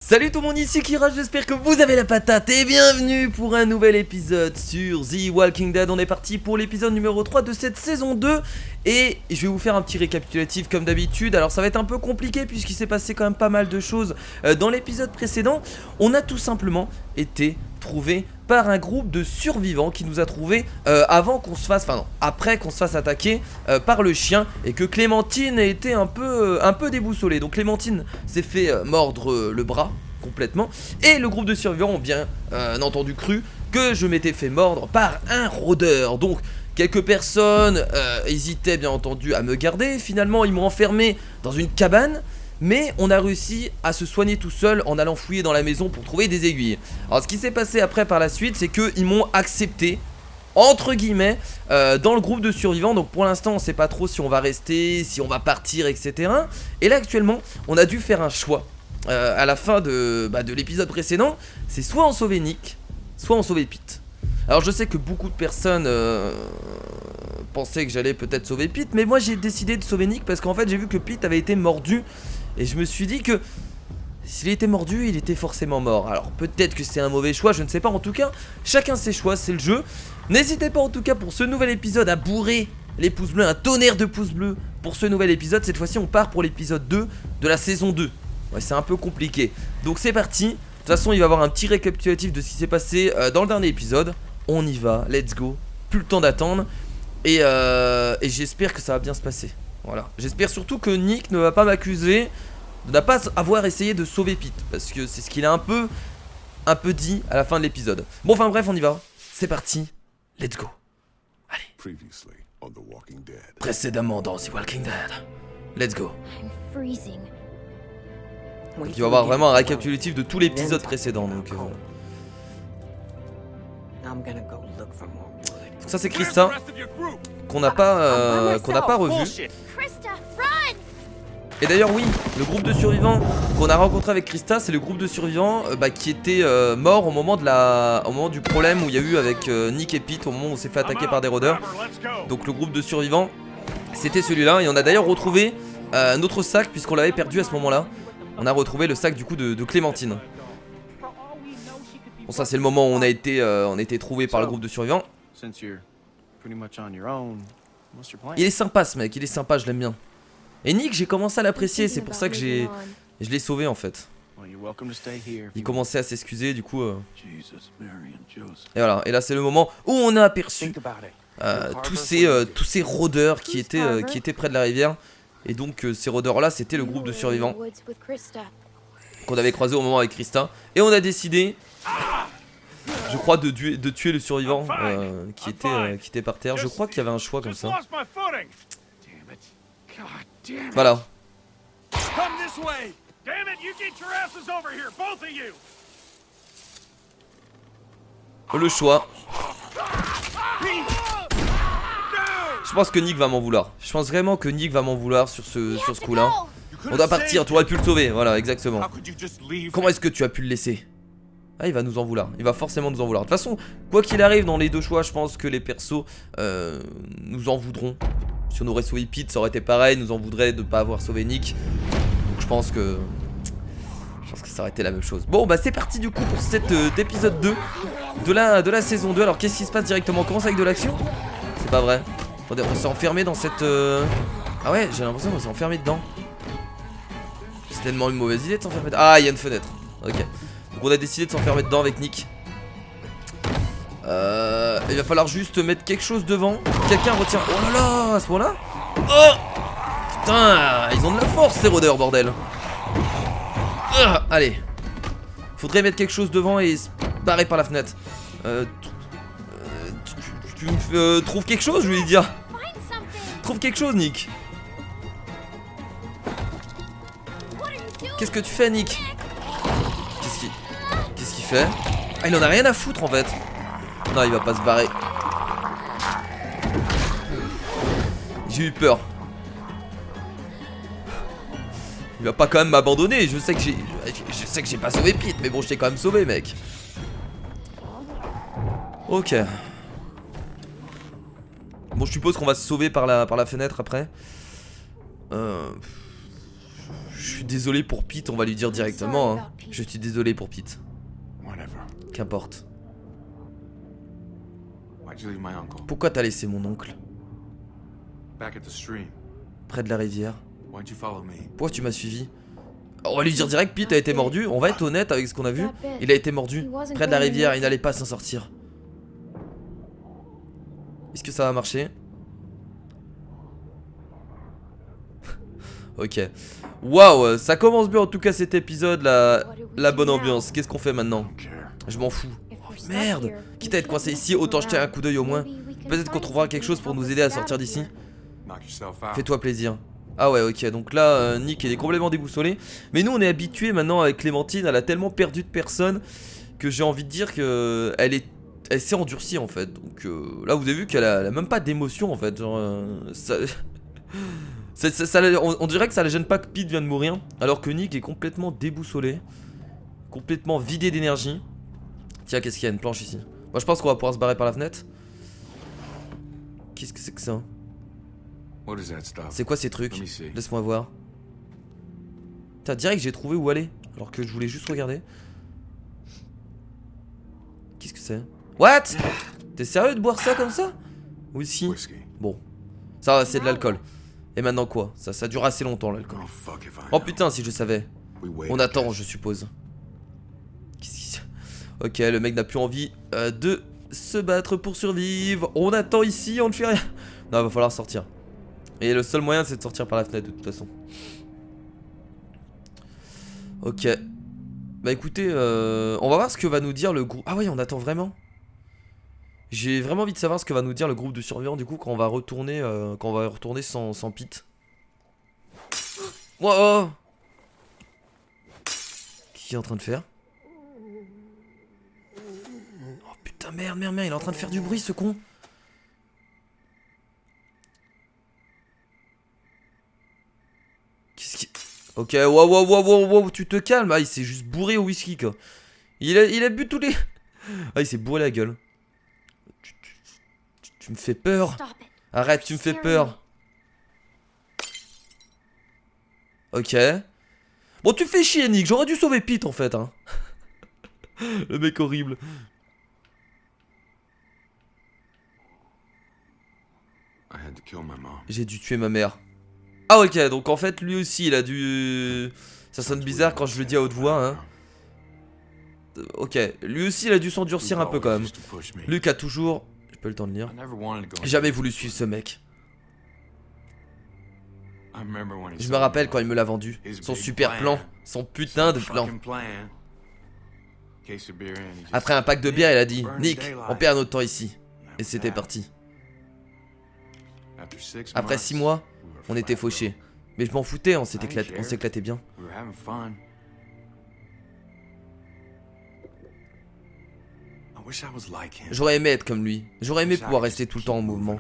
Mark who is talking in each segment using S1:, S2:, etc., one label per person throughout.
S1: Salut tout le monde, ici Kira, j'espère que vous avez la patate et bienvenue pour un nouvel épisode sur The Walking Dead. On est parti pour l'épisode numéro 3 de cette saison 2 et je vais vous faire un petit récapitulatif comme d'habitude. Alors ça va être un peu compliqué puisqu'il s'est passé quand même pas mal de choses dans l'épisode précédent. On a tout simplement été trouvé par un groupe de survivants qui nous a trouvé après qu'on se fasse attaquer par le chien et que Clémentine a été un peu déboussolée. Donc Clémentine s'est fait mordre le bras complètement et le groupe de survivants ont bien entendu cru que je m'étais fait mordre par un rôdeur. Donc quelques personnes hésitaient bien entendu à me garder. Finalement ils m'ont enfermé dans une cabane, mais on a réussi à se soigner tout seul en allant fouiller dans la maison pour trouver des aiguilles. Alors ce qui s'est passé après par la suite, c'est qu'ils m'ont accepté entre guillemets dans le groupe de survivants. Donc pour l'instant on sait pas trop si on va rester, si on va partir, etc. Et là actuellement on a dû faire un choix à la fin de l'épisode précédent. C'est soit on sauvait Nick, soit on sauvait Pete. Alors je sais que beaucoup de personnes pensaient que j'allais peut-être sauver Pete, mais moi j'ai décidé de sauver Nick parce qu'en fait j'ai vu que Pete avait été mordu. Et je me suis dit que s'il était mordu, il était forcément mort. Alors peut-être que c'est un mauvais choix, je ne sais pas. En tout cas, chacun ses choix, c'est le jeu. N'hésitez pas en tout cas pour ce nouvel épisode à bourrer les pouces bleus, un tonnerre de pouces bleus pour ce nouvel épisode. Cette fois-ci on part pour l'épisode 2 de la saison 2. Ouais, c'est un peu compliqué. Donc c'est parti. De toute façon il va y avoir un petit récapitulatif de ce qui s'est passé dans le dernier épisode. On y va, let's go. Plus le temps d'attendre. Et j'espère que ça va bien se passer. Voilà, j'espère surtout que Nick ne va pas m'accuser de ne pas avoir essayé de sauver Pete, parce que c'est ce qu'il a un peu dit à la fin de l'épisode. Bon, enfin bref, on y va. C'est parti, let's go. Allez. Précédemment dans The Walking Dead. Let's go. Donc, il va y avoir vraiment un récapitulatif de tout l'épisode précédent. Donc ça c'est Krista qu'on n'a pas revu. Et d'ailleurs oui, le groupe de survivants qu'on a rencontré avec Krista, c'est le groupe de survivants qui était mort au moment du problème où il y a eu avec Nick et Pete, au moment où on s'est fait attaquer par des rôdeurs. Donc le groupe de survivants, c'était celui-là. Et on a d'ailleurs retrouvé notre sac, puisqu'on l'avait perdu à ce moment-là. On a retrouvé le sac du coup de Clémentine. Bon, ça c'est le moment où on a été trouvé par le groupe de survivants. Il est sympa ce mec, il est sympa, je l'aime bien. Et Nick, j'ai commencé à l'apprécier, c'est pour ça que je l'ai sauvé en fait. Il commençait à s'excuser du coup. Et voilà, et là c'est le moment où on a aperçu tous ces rôdeurs qui étaient près de la rivière. Et donc ces rôdeurs là c'était le groupe de survivants qu'on avait croisé au moment avec Krista. Et on a décidé, je crois, de tuer le survivant qui était par terre. Je crois qu'il y avait un choix comme ça. Voilà. Le choix. Je pense que Nick va m'en vouloir. Je pense vraiment que Nick va m'en vouloir sur ce coup là. On doit partir, tu aurais pu le sauver. Voilà, exactement. Comment est-ce que tu as pu le laisser? Ah, il va nous en vouloir, il va forcément nous en vouloir. De toute façon, quoi qu'il arrive dans les deux choix, je pense que les persos nous en voudront. Si on aurait sauvé Pete, ça aurait été pareil, nous en voudraient de ne pas avoir sauvé Nick. Donc je pense que ça aurait été la même chose. Bon bah c'est parti du coup pour cet épisode 2 de la saison 2. Alors qu'est-ce qui se passe directement? On commence avec de l'action? C'est pas vrai. Attendez, on s'est enfermé dans cette... Ah ouais, j'ai l'impression qu'on s'est enfermé dedans. C'est tellement une mauvaise idée de s'enfermer dedans. Ah, il y a une fenêtre. Ok. Donc on a décidé de s'enfermer dedans avec Nick. Il va falloir juste mettre quelque chose devant. Quelqu'un retient. Oh là là, à ce moment là. Oh putain, ils ont de la force ces rôdeurs, bordel. Allez. Faudrait mettre quelque chose devant et se barrer par la fenêtre. Tu me trouves quelque chose, je lui ai dit. Trouve quelque chose, Nick. Qu'est-ce que tu fais, Nick? Qu'est-ce qu'il fait? Ah, il en a rien à foutre en fait. Non, il va pas se barrer. J'ai eu peur. Il va pas quand même m'abandonner. Je sais que j'ai pas sauvé Pete, mais bon, je t'ai quand même sauvé, mec. Ok. Bon, je suppose qu'on va se sauver par la fenêtre après. Je suis désolé pour Pete, on va lui dire directement. Hein. Je suis désolé pour Pete. Qu'importe. Pourquoi t'as laissé mon oncle près de la rivière? Pourquoi tu m'as suivi? On va lui dire direct, Pete a été mordu. On va être honnête avec ce qu'on a vu. Il a été mordu près de la rivière, il n'allait pas s'en sortir. Est-ce que ça va marcher? Ok. Waouh, ça commence bien en tout cas cet épisode, la bonne ambiance. Qu'est-ce qu'on fait maintenant? Je m'en fous. Oh, merde. Quitte à être coincé ici, autant jeter un coup d'œil au moins. Peut-être qu'on trouvera quelque chose pour nous aider à sortir d'ici. Fais-toi plaisir. Ah ouais, ok, donc là, Nick il est complètement déboussolé. Mais nous on est habitués maintenant avec Clémentine, elle a tellement perdu de personnes que j'ai envie de dire que elle s'est endurcie en fait. Donc là vous avez vu qu'elle a même pas d'émotion en fait. Genre, on dirait que ça la gêne pas que Pete vient de mourir. Alors que Nick est complètement déboussolé. Complètement vidé d'énergie. Tiens, qu'est-ce qu'il y a, une planche ici? Moi je pense qu'on va pouvoir se barrer par la fenêtre. Qu'est-ce que c'est que ça? C'est quoi ces trucs? Laisse-moi voir. Putain, direct j'ai trouvé où aller. Alors que je voulais juste regarder. Qu'est-ce que c'est? What? T'es sérieux de boire ça comme ça? Whisky. Bon. Ça va, c'est de l'alcool. Et maintenant quoi? Ça dure assez longtemps l'alcool. Oh putain, si je savais. On attend, je suppose. Ok, le mec n'a plus envie de se battre pour survivre. On attend ici, on ne fait rien. Non, va falloir sortir. Et le seul moyen c'est de sortir par la fenêtre de toute façon. Ok. Bah écoutez, on va voir ce que va nous dire le groupe. Ah oui, on attend vraiment. J'ai vraiment envie de savoir ce que va nous dire le groupe de surveillants du coup quand on va retourner, sans Pete. Wow. Qu'est-ce qu'il est en train de faire? Oh putain, merde, il est en train de faire du bruit ce con. Qu'est-ce qui... Ok, wow, tu te calmes. Ah, il s'est juste bourré au whisky quoi. Il a bu tous les... Ah, il s'est bourré la gueule. Tu me fais peur. Arrête, tu me fais peur. Ok. Bon, tu fais chier Nick, j'aurais dû sauver Pete en fait hein. Le mec horrible. J'ai dû tuer ma mère. Ah ok, donc en fait lui aussi il a dû... Ça sonne bizarre quand je le dis à haute voix hein. Ok, lui aussi il a dû s'endurcir un peu quand même. Luke a toujours... J'ai pas eu le temps de lire. Jamais voulu suivre ce mec. Je me rappelle quand il me l'a vendu. Son super plan. Son putain de plan. Après un pack de bière il a dit Nick, on perd notre temps ici. Et c'était parti. Après 6 mois, on était fauchés. Mais je m'en foutais, on s'éclatait bien. J'aurais aimé être comme lui. J'aurais aimé pouvoir rester tout le temps en mouvement.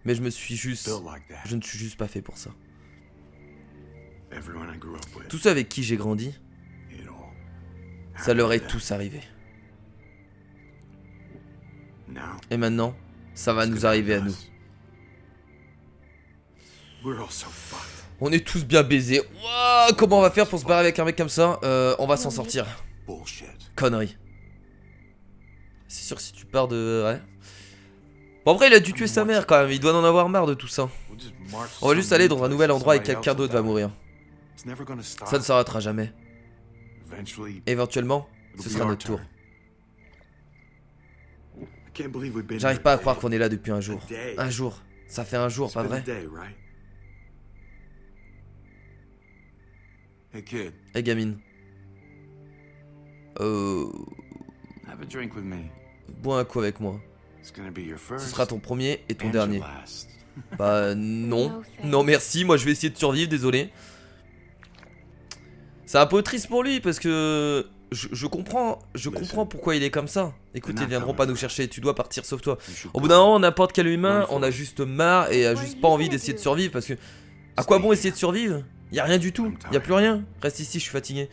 S1: Mais je ne suis juste pas fait pour ça. Tous ceux avec qui j'ai grandi, ça leur est tous arrivé. Et maintenant, ça va nous arriver à nous. On est tous bien baisés. Wow, comment on va faire pour se barrer avec un mec comme ça? On va s'en sortir. Connerie. C'est sûr que si tu pars de... Ouais. Bon après il a dû tuer sa mère quand même. Il doit en avoir marre de tout ça. On va juste aller dans un nouvel endroit et quelqu'un d'autre va mourir. Ça ne s'arrêtera jamais. Éventuellement, ce sera notre tour. J'arrive pas à croire qu'on est là depuis un jour. Un jour. Ça fait un jour, pas vrai? Hey gamine. Bois un coup avec moi. Ce sera ton premier et ton dernier. Bah non. Non merci, moi je vais essayer de survivre, désolé. C'est un peu triste pour lui parce que... Je comprends pourquoi il est comme ça. Écoute, ils viendront pas nous chercher, tu dois partir, sauve-toi. Au bout d'un moment, n'importe quel humain, on a juste marre et a juste pas envie d'essayer de survivre parce que... À quoi bon essayer de survivre? Y'a rien du tout, y'a plus rien. Reste ici, je suis fatigué.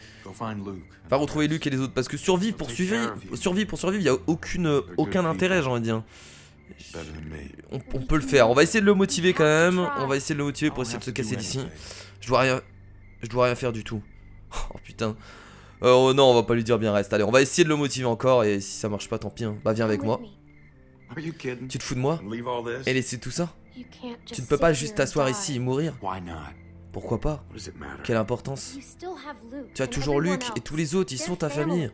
S1: Va retrouver Luke et les autres parce que survivre pour survivre, y'a aucun intérêt, j'ai envie de dire. On peut le faire. On va essayer de le motiver quand même. On va essayer de le motiver pour essayer de se casser d'ici. Je dois rien faire du tout. Oh putain. Oh non, on va pas lui dire bien reste. Allez, on va essayer de le motiver encore. Et si ça marche pas, tant pis. Hein. Bah viens avec moi. Tu te fous de moi? Et laisser tout ça? Tu ne peux pas juste t'asseoir ici et mourir. Pourquoi pas? Quelle importance? Tu as toujours Luke et tous les autres, ils sont ta famille.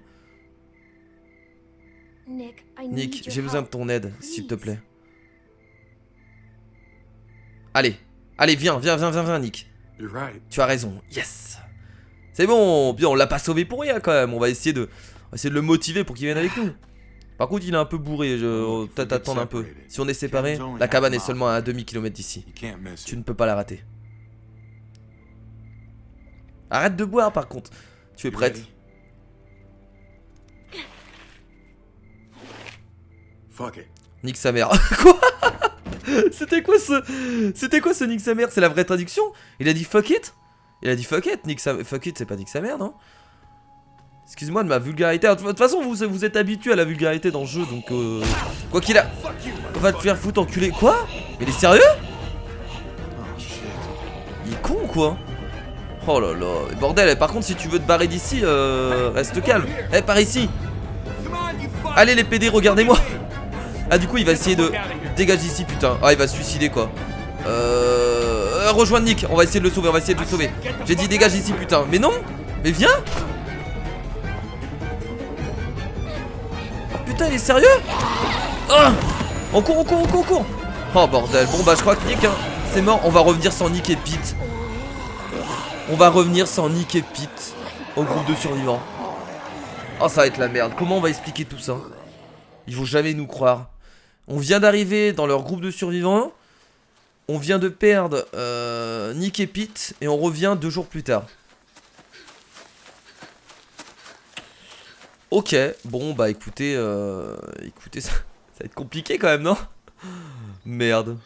S1: Nick, j'ai besoin de ton aide, s'il te plaît. Allez, viens, Nick. Tu as raison, yes. C'est bon, bien, on l'a pas sauvé pour rien quand même. On va essayer de le motiver pour qu'il vienne avec nous. Par contre, il est un peu bourré, peut-être attendre un peu. Si on est séparés, la cabane est seulement à 1/2 km d'ici. Tu ne peux pas la rater. Arrête de boire par contre. Tu es prête? Nique sa mère. Quoi? C'était quoi ce nique sa mère? C'est la vraie traduction? Il a dit fuck it? Il a dit fuck it, fuck it, c'est pas nique sa mère, non? Excuse-moi de ma vulgarité. De toute façon, vous êtes habitué à la vulgarité dans le jeu, donc quoi qu'il a. Va te faire foutre enculé. Quoi? Il est sérieux? Il est con ou quoi? Oh là là, bordel. Par contre, si tu veux te barrer d'ici, reste calme. Eh, par ici. Allez les PD, regardez-moi. Ah, du coup, il va essayer de dégager d'ici, putain. Ah, il va se suicider quoi. Rejoindre Nick. On va essayer de le sauver, J'ai dit dégage d'ici, putain. Mais non. Mais viens. Oh putain, il est sérieux? Ah, on court. Oh bordel. Bon bah je crois que Nick hein, c'est mort. On va revenir sans Nick et Pete. Au groupe de survivants. Oh ça va être la merde. Comment on va expliquer tout ça? Ils vont jamais nous croire. On vient d'arriver dans leur groupe de survivants. On vient de perdre Nick et Pete. Et on revient 2 jours plus tard. Ok, bon bah écoutez, ça va être compliqué quand même, non? Merde.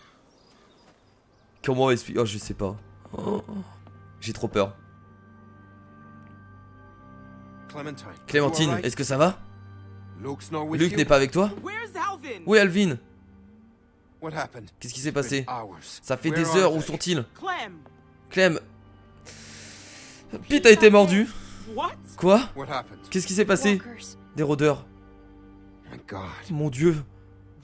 S1: Comment on va expliquer? Oh, je sais pas. Oh, j'ai trop peur. Clémentine, est-ce que ça va? Luke n'est pas avec toi? Où est Alvin? Qu'est-ce qui s'est passé? Ça fait des heures, où sont-ils? Clem. Pete a été mordu. Quoi? Qu'est-ce qui s'est passé? Des rôdeurs. Mon Dieu.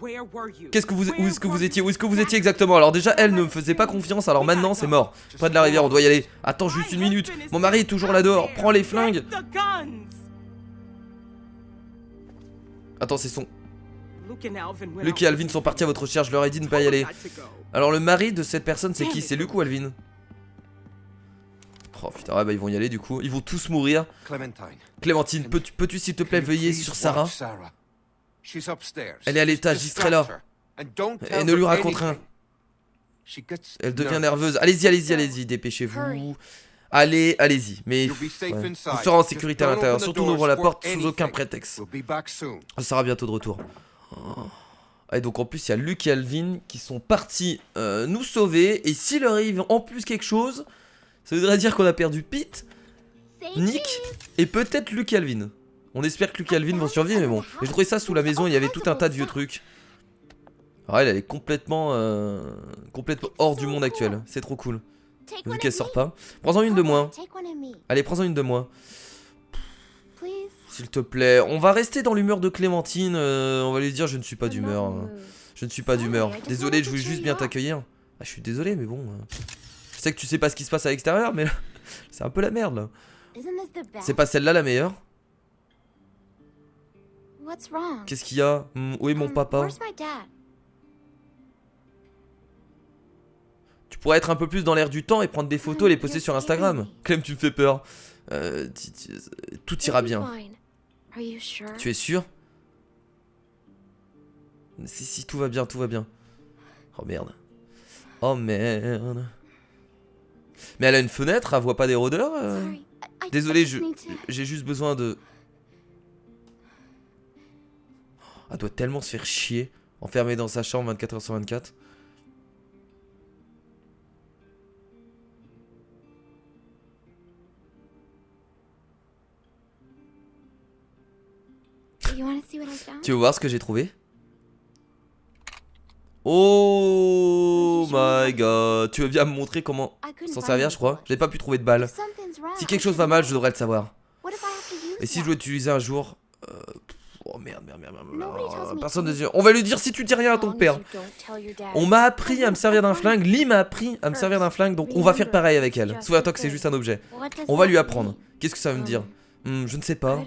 S1: Où est-ce que vous étiez exactement? Alors déjà elle ne me faisait pas confiance. Alors maintenant c'est mort. Près de la rivière on doit y aller. Attends juste une minute. Mon mari est toujours là dehors. Prends les flingues. Attends c'est son. Luke et Alvin sont partis à votre recherche. Je leur ai dit de ne pas y aller. Alors le mari de cette personne c'est qui? C'est Luke ou Alvin? Oh putain, ouais bah ils vont y aller du coup. Ils vont tous mourir. Clémentine, peux-tu s'il te plaît veiller sur Sarah? Elle est à l'étage, j'y serai là. Et ne lui raconte rien. Elle devient nerveuse. Allez-y, dépêchez-vous. Allez-y. Mais ouais. Vous serez en sécurité à l'intérieur. Surtout n'ouvrons la porte sous aucun prétexte. Elle sera bientôt de retour. Et donc en plus il y a Luke et Alvin qui sont partis nous sauver. Et s'il arrive en plus quelque chose, ça voudrait dire qu'on a perdu Pete, Nick et peut-être Luke et Alvin. On espère que Luke et Alvin vont survivre, mais bon. J'ai trouvé ça sous la maison, il y avait tout un tas de vieux trucs. Alors elle est complètement hors du monde actuel. C'est trop cool. Vu qu'elle sort pas. Prends-en une de moins. Allez, prends-en une de moins. S'il te plaît. On va rester dans l'humeur de Clémentine. On va lui dire je ne suis pas d'humeur. Je ne suis pas d'humeur. Désolé, je voulais juste bien t'accueillir. Ah, je suis désolé, mais bon. Je sais que tu sais pas ce qui se passe à l'extérieur, mais c'est un peu la merde là. C'est pas celle-là la meilleure? Qu'est-ce qu'il y a? Où est mon papa? Tu pourrais être un peu plus dans l'air du temps et prendre des photos et les poster sur Instagram. Clem, tu me fais peur. Tout ira bien. Tu es sûr? Si, tout va bien, tout va bien. Oh merde. Oh merde. Mais elle a une fenêtre, elle voit pas des rôdeurs Désolé, j'ai juste besoin de... Elle doit tellement se faire chier, enfermée dans sa chambre 24h sur 24. Tu veux voir ce que j'ai trouvé? Oh my god. Tu veux bien me montrer comment s'en servir, je crois. J'ai pas pu trouver de balle. Si quelque chose va mal, je devrais le savoir. Et si je dois l'utiliser un jour... Oh merde. Personne ne dit... On va lui dire si tu dis rien à ton père. On m'a appris à me servir d'un flingue. Lee m'a appris à me servir d'un flingue. Donc on va faire pareil avec elle. Souviens-toi que c'est juste un objet. On va lui apprendre. Qu'est-ce que ça veut me dire? Je ne sais pas.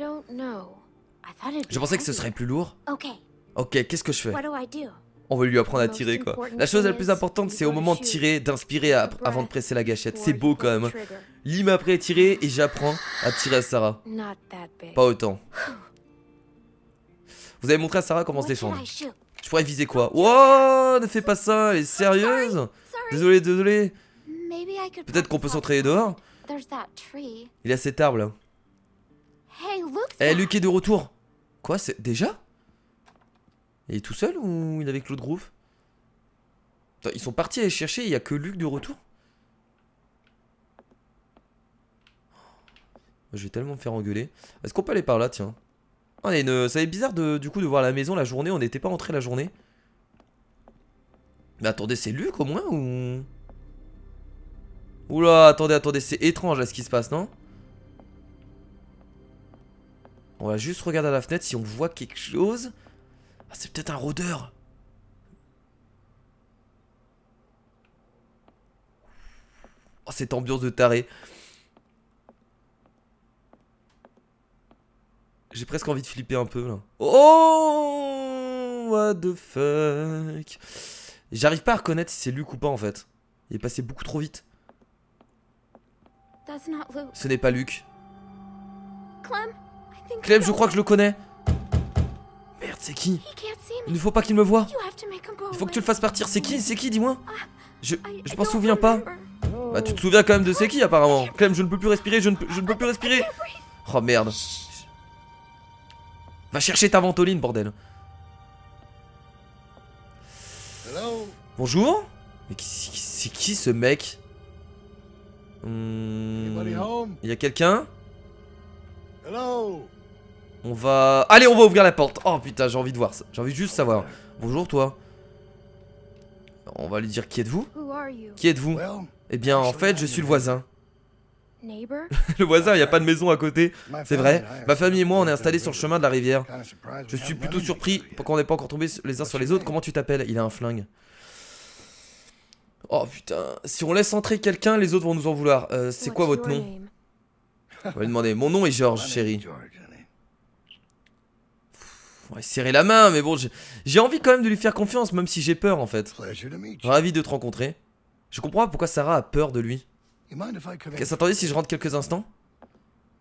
S1: Je pensais que ce serait plus lourd. Ok, qu'est-ce que je fais? On va lui apprendre à tirer quoi. La chose la plus importante c'est au moment de tirer, d'inspirer avant de presser la gâchette. C'est beau quand même. Lee m'a appris à tirer et j'apprends à tirer à Sarah. Pas autant. Vous avez montré à Sarah comment se défendre. Je pourrais viser quoi? Wow, ne fais pas ça, elle est sérieuse. Désolé. Peut-être qu'on peut s'entraîner dehors. Il y a cet arbre là. Eh, Luke est de retour. Quoi, c'est déjà? Il est tout seul ou il est avec l'autre groupe? Attends, ils sont partis aller chercher, il y a que Luke de retour? Je vais tellement me faire engueuler. Est-ce qu'on peut aller par là, tiens? Oh, ça va être bizarre du coup de voir la maison la journée, on n'était pas rentré la journée. Mais attendez, c'est Luke au moins ou... Oula, attendez, c'est étrange là ce qui se passe, non? On va juste regarder à la fenêtre si on voit quelque chose. Ah, c'est peut-être un rôdeur. Oh, cette ambiance de taré. J'ai presque envie de flipper un peu là. Oh, what the fuck. J'arrive pas à reconnaître si c'est Luke ou pas en fait. Il est passé beaucoup trop vite. Ce n'est pas Luke. Clem, je crois que je le connais. Merde, c'est qui? Il ne faut pas qu'il me voie. Il faut que tu le fasses partir. C'est qui, dis-moi? Je m'en souviens pas. Bah tu te souviens quand même de c'est qui apparemment. Clem, je ne peux plus respirer, je ne peux plus respirer. Oh merde. Va chercher ta ventoline, bordel. Bonjour. Mais c'est qui ce mec? Il y a quelqu'un? On va... Allez, on va ouvrir la porte. Oh putain, j'ai envie de voir ça. J'ai envie de juste savoir. Bonjour toi. On va lui dire qui êtes-vous? Qui êtes-vous? Eh bien en fait je suis le voisin. Le voisin, il n'y a pas de maison à côté. C'est vrai. Ma famille et moi on est installés sur le chemin de la rivière. Je suis plutôt surpris qu'on n'ait pas encore tombé les uns sur les autres. Comment tu t'appelles? Il a un flingue. Oh putain. Si on laisse entrer quelqu'un, les autres vont nous en vouloir. C'est quoi votre nom? On va lui demander. Mon nom est George, chérie. Ouais, serrer la main, mais bon, j'ai envie quand même de lui faire confiance, même si j'ai peur en fait. Ravi de te rencontrer. Je comprends pas pourquoi Sarah a peur de lui. S'attendait si je rentre quelques instants?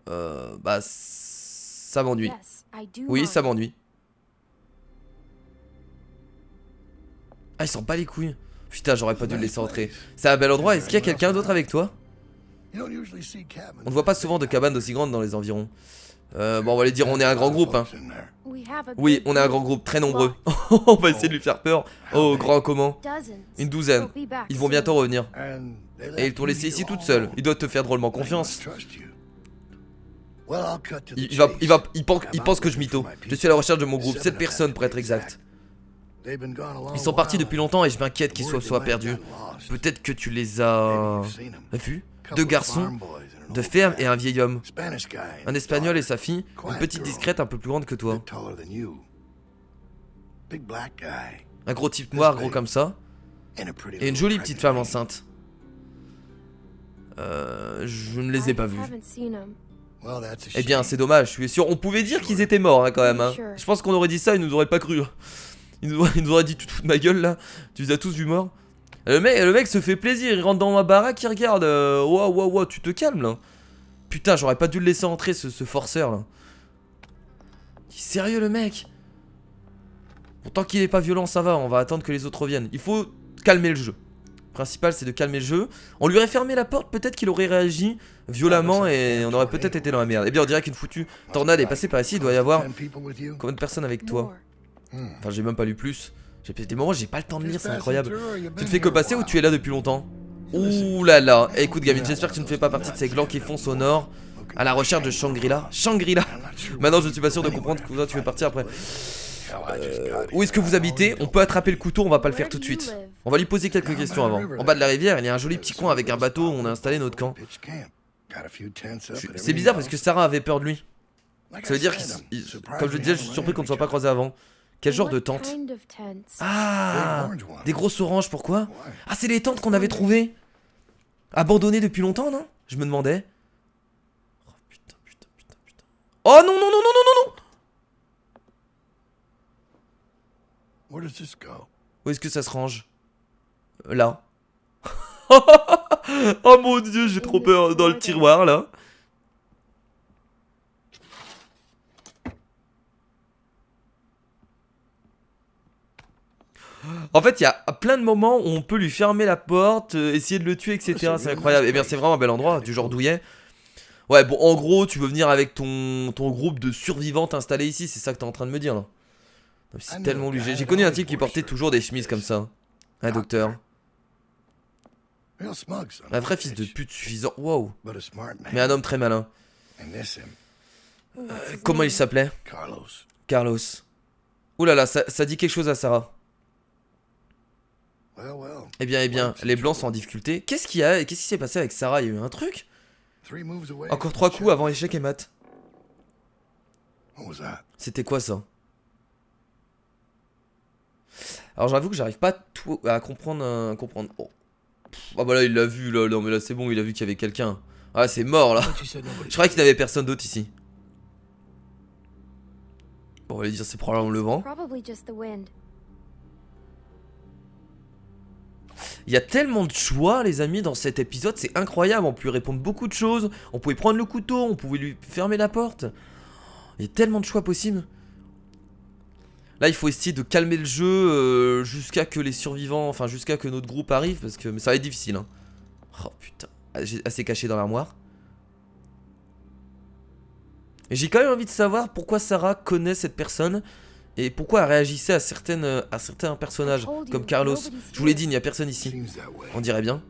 S1: Bah, ça m'ennuie. Oui, ça m'ennuie. Ah, il s'en bat les couilles. Putain, j'aurais pas dû le laisser entrer. C'est un bel endroit, est-ce qu'il y a quelqu'un d'autre avec toi? On ne voit pas souvent de cabanes aussi grandes dans les environs. Bon, on va lui dire, on est un grand groupe, hein. Oui, on est un grand groupe, très nombreux. On va essayer de lui faire peur. Oh, grand comment? Une douzaine. Ils vont bientôt revenir. Et ils t'ont laissé ici toute seule. Ils doivent te faire drôlement confiance. Il pense que je mytho. Je suis à la recherche de mon groupe, 7 personnes pour être exact. Ils sont partis depuis longtemps et je m'inquiète qu'ils soient perdus. Peut-être que tu les as... vus? 2 garçons de ferme et un vieil homme. Un espagnol et sa fille, une petite discrète un peu plus grande que toi. Un gros type noir, gros comme ça. Et une jolie petite femme enceinte. Je ne les ai pas vus. Eh bien, c'est dommage, je suis sûr. On pouvait dire qu'ils étaient morts hein, quand même. Hein. Je pense qu'on aurait dit ça, ils nous auraient pas cru. Ils nous auraient dit, tu te fous de ma gueule là. Tu les as tous vus morts. Le mec se fait plaisir, il rentre dans ma baraque, il regarde. Wow, tu te calmes là. Putain, j'aurais pas dû le laisser entrer ce forceur là. Il est sérieux le mec. Pourtant qu'il est pas violent, ça va, on va attendre que les autres reviennent. Il faut calmer le jeu. Le principal c'est de calmer le jeu. On lui aurait fermé la porte, peut-être qu'il aurait réagi violemment et on aurait peut-être été dans la merde. Eh bien on dirait qu'une foutue tornade est passée par ici, il doit y avoir combien de personnes avec toi? Enfin j'ai même pas lu plus. J'ai des moments où j'ai pas le temps de lire, c'est incroyable. Tu te fais que passer ou tu es là depuis longtemps? Ouh là là. Écoute gamine, j'espère que tu ne fais pas partie de ces clans qui foncent au nord à la recherche de Shangri-La. Shangri-La. Maintenant je ne suis pas sûr de comprendre que tu veux partir après. Où est-ce que vous habitez? On peut attraper le couteau, on va pas le faire tout de suite. On va lui poser quelques questions avant. En bas de la rivière, il y a un joli petit coin avec un bateau où on a installé notre camp. C'est bizarre parce que Sarah avait peur de lui. Ça veut dire comme je le disais, je suis surpris qu'on ne soit pas croisés avant. Quel genre de tente? Ah, des grosses oranges, pourquoi? Ah, c'est les tentes qu'on avait trouvées. Abandonnées depuis longtemps, non? Je me demandais. Oh putain, putain, putain, putain. Oh non, non, non, non, non, non, non. Où est-ce que ça se range? Là. Oh mon dieu, j'ai trop peur. Dans le tiroir, là. En fait, il y a plein de moments où on peut lui fermer la porte, essayer de le tuer, etc. C'est incroyable. Et bien, c'est vraiment un bel endroit, du genre douillet. Ouais, bon, en gros, tu veux venir avec ton groupe de survivantes installés ici, c'est ça que t'es en train de me dire, là. C'est tellement lui. J'ai connu un type qui portait toujours des chemises comme ça. Un docteur. Un vrai fils de pute suffisant. Wow. Mais un homme très malin. Comment il s'appelait? Carlos. Ouh là là, ça dit quelque chose à Sarah. Eh bien, les blancs sont en difficulté. Qu'est-ce qu'il y a? Qu'est-ce qui s'est passé avec Sarah? Il y a eu un truc? Encore 3 coups avant échec et mat. C'était quoi ça? Alors j'avoue que j'arrive pas tout à comprendre. Oh. Ah bah là il l'a vu là, non mais là c'est bon, il a vu qu'il y avait quelqu'un. Ah c'est mort là. Je croyais qu'il n'y avait personne d'autre ici. Bon on va lui dire c'est probablement le vent. Il y a tellement de choix les amis dans cet épisode, c'est incroyable, on peut lui répondre beaucoup de choses. On pouvait prendre le couteau, on pouvait lui fermer la porte. Il y a tellement de choix possibles. Là il faut essayer de calmer le jeu jusqu'à que les survivants, enfin jusqu'à que notre groupe arrive. Parce que mais ça va être difficile hein. Oh putain, j'ai assez caché dans l'armoire. Et j'ai quand même envie de savoir pourquoi Sarah connaît cette personne. Et pourquoi elle réagissait à certains personnages comme Carlos. Je vous l'ai dit, il n'y a personne ici. On dirait bien.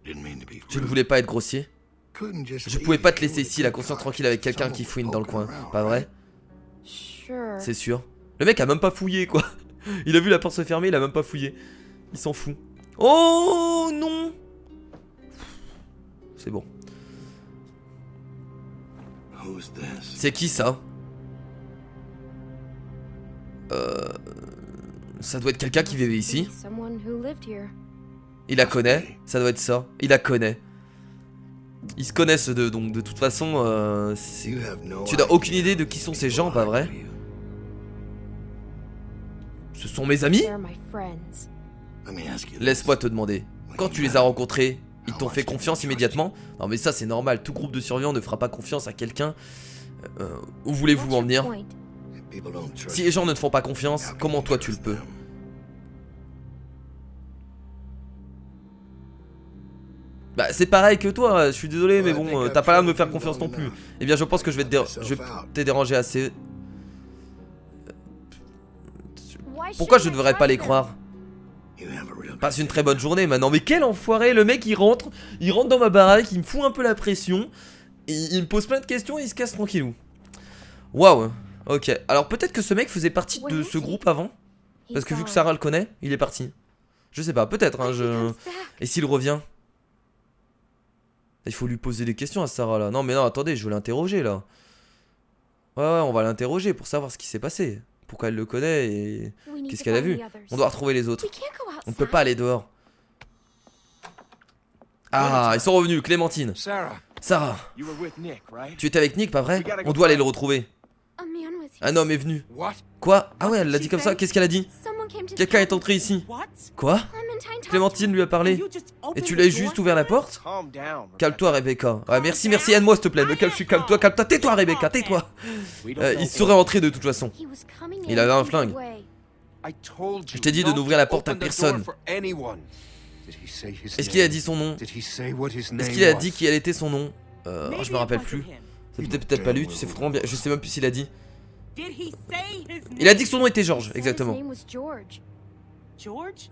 S1: Je ne voulais pas être grossier. Je pouvais pas te laisser ici la conscience tranquille avec quelqu'un qui fouine dans le coin. Pas vrai? C'est sûr. Le mec a même pas fouillé quoi. Il a vu la porte se fermer, il a même pas fouillé. Il s'en fout. Oh non. C'est bon. C'est qui ça? Ça doit être quelqu'un qui vivait ici. Il la connaît, ça doit être ça. Il la connaît. Ils se connaissent deux, donc de toute façon, tu n'as aucune idée de qui sont ces gens, pas vrai? Ce sont mes amis? Laisse-moi te demander. Quand tu les as rencontrés, ils t'ont fait confiance immédiatement? Non mais ça c'est normal, tout groupe de survivants ne fera pas confiance à quelqu'un. Où voulez-vous en venir? Si les gens ne te font pas confiance, comment toi tu le peux? Bah c'est pareil que toi, je suis désolé mais bon, t'as pas l'air de me faire confiance non plus. Eh bien je pense que je vais t'ai dérangé assez. Pourquoi je ne devrais pas les croire? Passe une très bonne journée maintenant. Mais quel enfoiré, le mec il rentre dans ma baraque, il me fout un peu la pression. Il me pose plein de questions et il se casse tranquillou. Waouh. Ok, alors peut-être que ce mec faisait partie de ce groupe avant. Parce que vu que Sarah le connaît, il est parti. Je sais pas, peut-être hein, Et s'il revient? Il faut lui poser des questions à Sarah là. Non mais non, attendez, je veux l'interroger là. Ouais, on va l'interroger pour savoir ce qui s'est passé. Pourquoi elle le connaît et qu'est-ce qu'elle a vu. On doit retrouver les autres. On ne peut pas aller dehors. Ah, ils sont revenus, Clémentine. Sarah, tu étais avec Nick, pas vrai? On doit aller le retrouver. Un homme est venu. Quoi? Ah ouais, elle l'a dit comme ça, qu'est-ce qu'elle a dit? Quelqu'un est entré ici. Quoi? Clémentine lui a parlé. Et tu l'as juste ouvert la porte? Calme-toi Rebecca. Ouais, merci, aide-moi s'il te plaît. Calme-toi, tais-toi Rebecca, tais-toi. Il serait entré de toute façon. Il avait un flingue. Je t'ai dit de n'ouvrir la porte à personne. Est-ce qu'il a dit son nom? Est-ce qu'il a dit quel était son nom? Je me rappelle plus. C'était peut-être pas lui, tu sais foutrement bien. Je sais même plus s'il a dit. Il a dit que son nom était George, exactement.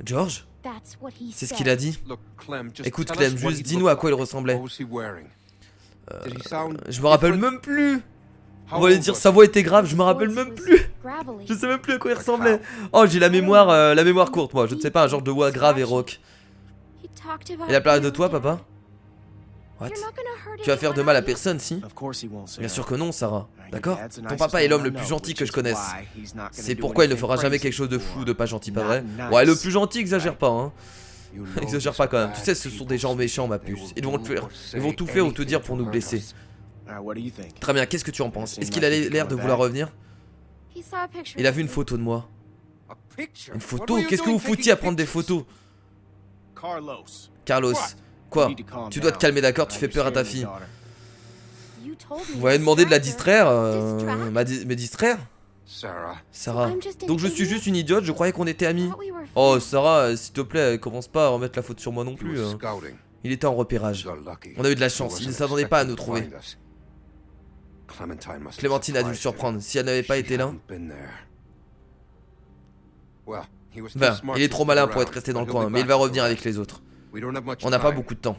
S1: George? C'est ce qu'il a dit. Écoute Clem, juste dis-nous à quoi il ressemblait. Je me rappelle même plus. On va lui dire sa voix était grave, je me rappelle même plus. Je sais même plus à quoi il ressemblait. Oh, j'ai la mémoire courte, moi. Je ne sais pas, un genre de voix grave et rauque. Il a parlé de toi, papa? What? Tu vas faire de mal à personne, si? Bien sûr que non, Sarah. D'accord? Ton papa est l'homme le plus gentil que je connaisse. C'est pourquoi il ne fera jamais quelque chose de fou, de pas gentil, pas vrai? Ouais, le plus gentil, exagère pas, hein. Exagère pas quand même. Tu sais, ce sont des gens méchants, ma puce. Ils vont tout faire ou tout dire pour nous blesser. Très bien, qu'est-ce que tu en penses? Est-ce qu'il a l'air de vouloir revenir? Il a vu une photo de moi. Une photo? Qu'est-ce que vous foutiez à prendre des photos? Carlos. Quoi? Tu dois te calmer, d'accord? Tu fais peur à ta fille. Vous m'avez demandé de la distraire, me distraire? Sarah. Donc je suis juste une idiote, je croyais qu'on était amis. Oh Sarah, s'il te plaît, commence pas à remettre la faute sur moi non plus. Il était en repérage. On a eu de la chance, il ne s'attendait pas à nous trouver. Clémentine a dû le surprendre, si elle n'avait pas été là. Ben, il est trop malin pour être resté dans le coin, mais il va revenir avec les autres. On n'a pas beaucoup de temps.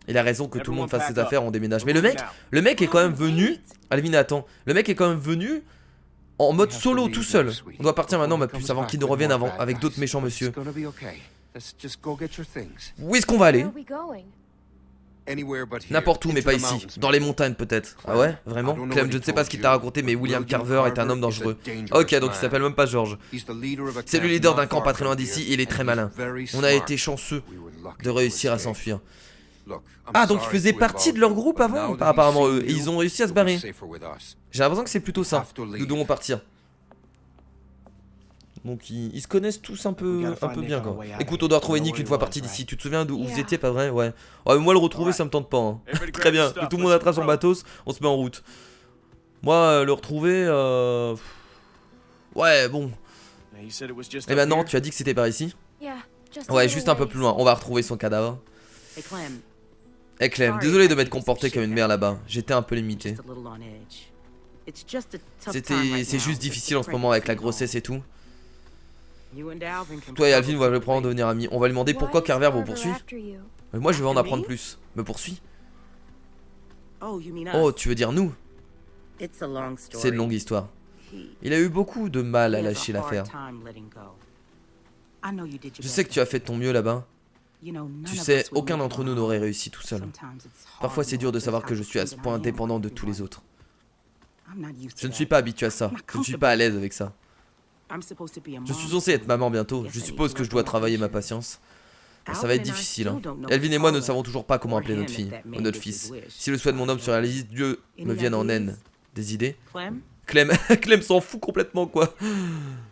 S1: Il a raison que tout le monde fasse ses affaires, on déménage. Mais le mec est quand même venu. Alvin, attends. Le mec est quand même venu en mode solo, tout seul. On doit partir maintenant, ma puce, avant qu'il ne revienne avec d'autres méchants monsieur. Où est-ce qu'on va aller? N'importe où, mais pas ici. Dans les montagnes, peut-être. Ah ouais? Vraiment? Clem, je ne sais pas ce qu'il t'a raconté, mais William Carver est un homme dangereux. Ok, donc il s'appelle même pas George. C'est le leader d'un camp pas très loin d'ici et il est très malin. On a été chanceux de réussir à s'enfuir. Ah, donc ils faisaient partie de leur groupe avant? Apparemment eux, et ils ont réussi à se barrer. J'ai l'impression que c'est plutôt ça. Nous devons partir. Donc ils se connaissent tous un peu bien quoi. Écoute, on doit retrouver Nick une fois parti d'ici. Tu te souviens d'où vous étiez, pas vrai? Ouais. Ouais, mais moi le retrouver ça me tente pas. Hein. Très bien. Tout le monde attrape son matos, on se met en route. Moi le retrouver ouais, bon. Et maintenant, tu as dit que c'était par ici? Ouais, juste un peu plus loin. On va retrouver son cadavre. Hey Clem, désolé de m'être comporté comme une mère là-bas. J'étais un peu limité. C'est juste difficile en ce moment avec la grossesse et tout. Toi et Alvin vont probablement devenir amis. On va lui demander pourquoi Carver vous poursuit. Mais moi je veux en apprendre plus. Me poursuit? Oh, tu veux dire nous? C'est une longue histoire. Il a eu beaucoup de mal à lâcher l'affaire. Je sais que tu as fait de ton mieux là-bas. Tu sais, aucun d'entre nous n'aurait réussi tout seul. Parfois c'est dur de savoir que je suis à ce point indépendant de tous les autres. Je ne suis pas habitué à ça. Je ne suis pas à l'aise avec ça. Je suis censé être maman bientôt. Je suppose que je dois travailler ma patience. Ça va être difficile. Hein. Elvin et moi ne savons toujours pas comment appeler notre fille ou notre fils. Si le souhait de mon homme se réalise, Dieu me vienne en haine. Des idées? Clem, Clem s'en fout complètement quoi.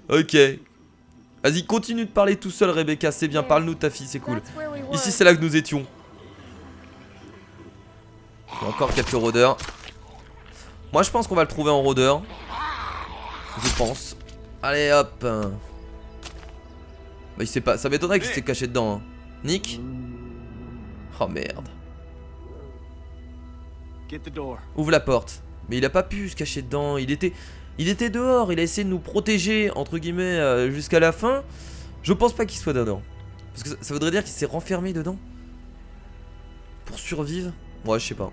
S1: Ok. Vas-y, continue de parler tout seul, Rebecca. C'est bien, parle-nous de ta fille, c'est cool. Ici, c'est là que nous étions. Il y a encore quelques rôdeurs. Moi, je pense qu'on va le trouver en rôdeur. Je pense. Allez, hop. Bah, il sait pas. Ça m'étonnerait qu'il s'est caché dedans. Hein. Nick. Oh merde. Ouvre la porte. Mais il a pas pu se cacher dedans. Il était dehors. Il a essayé de nous protéger, entre guillemets, jusqu'à la fin. Je pense pas qu'il soit dedans. Parce que ça voudrait dire qu'il s'est renfermé dedans. Pour survivre. Ouais, je sais pas.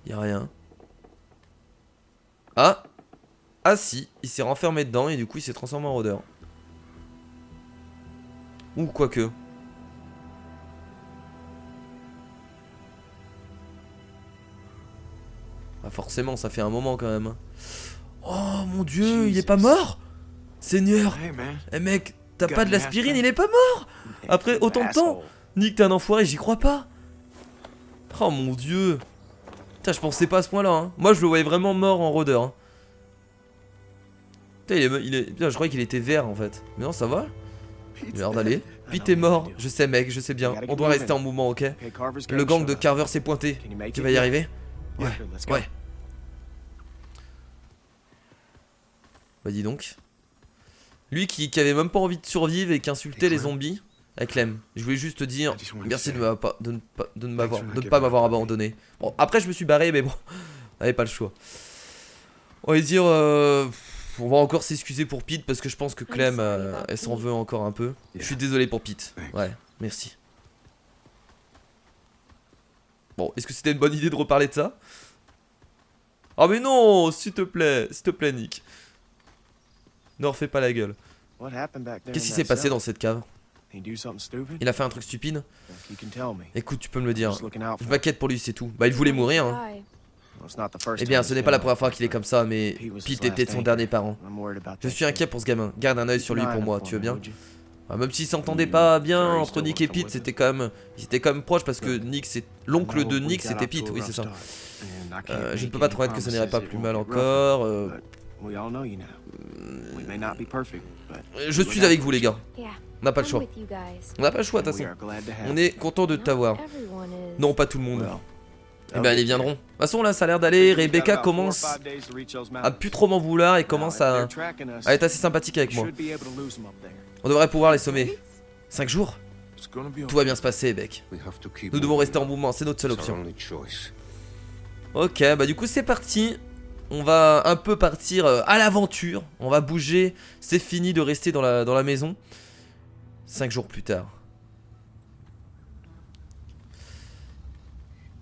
S1: Y'a rien. Ah. Ah si, il s'est renfermé dedans et du coup il s'est transformé en rôdeur. Ou quoique. Ah forcément, ça fait un moment quand même. Oh mon dieu, il est pas mort? Seigneur. Eh mec, t'as pas de l'aspirine, il est pas mort? Après autant de temps. Nick, t'es un enfoiré, j'y crois pas. Oh mon dieu. Putain, je pensais pas à ce point là hein. Moi je le voyais vraiment mort en rôdeur hein. Putain, putain, je croyais qu'il était vert en fait. Mais non, ça va. Il a l'air d'aller. Puis t'es mort. Je sais mec, je sais bien. On doit rester en mouvement, ok? Le gang de Carver s'est pointé. Tu vas y arriver? Ouais, ouais. Bah dis donc. Lui qui avait même pas envie de survivre et qui insultait les zombies. Avec Clem, je voulais juste te dire merci de ne pas m'avoir abandonné. Bon, après je me suis barré, mais bon, on avait pas le choix. On va dire, on va encore s'excuser pour Pete parce que je pense que Clem, elle s'en veut encore un peu. Je suis désolé pour Pete. Ouais, merci. Bon, est-ce que c'était une bonne idée de reparler de ça? Oh mais non, s'il te plaît, Nick. Ne refais pas la gueule. Qu'est-ce qui s'est passé dans cette cave? Il a fait un truc stupide? Écoute, tu peux me le dire. Je m'inquiète pour lui, c'est tout. Bah, il voulait mourir, hein. Eh bien, ce n'est pas la première fois qu'il est comme ça, mais Pete était son dernier parent. Je suis inquiet pour ce gamin. Garde un œil sur lui pour moi, tu veux bien? Même s'ils s'entendaient pas bien entre Nick et Pete, c'était quand même proche parce que Nick, c'est l'oncle de Nick, c'était Pete, oui c'est ça. Je ne peux pas te promettre que ça n'irait pas plus mal encore. Je suis avec vous les gars. On n'a pas le choix. On n'a pas le choix de toute façon. On est content de t'avoir. Non, pas tout le monde. Eh ben ils viendront. De toute façon là ça a l'air d'aller. Rebecca commence à plus trop m'en vouloir et commence à être assez sympathique avec moi. On devrait pouvoir les sommer. 5 jours? Tout va bien se passer, Beck. Nous devons rester en mouvement, c'est notre seule option. Ok, bah du coup c'est parti. On va un peu partir à l'aventure. On va bouger. C'est fini de rester dans la maison. 5 jours plus tard.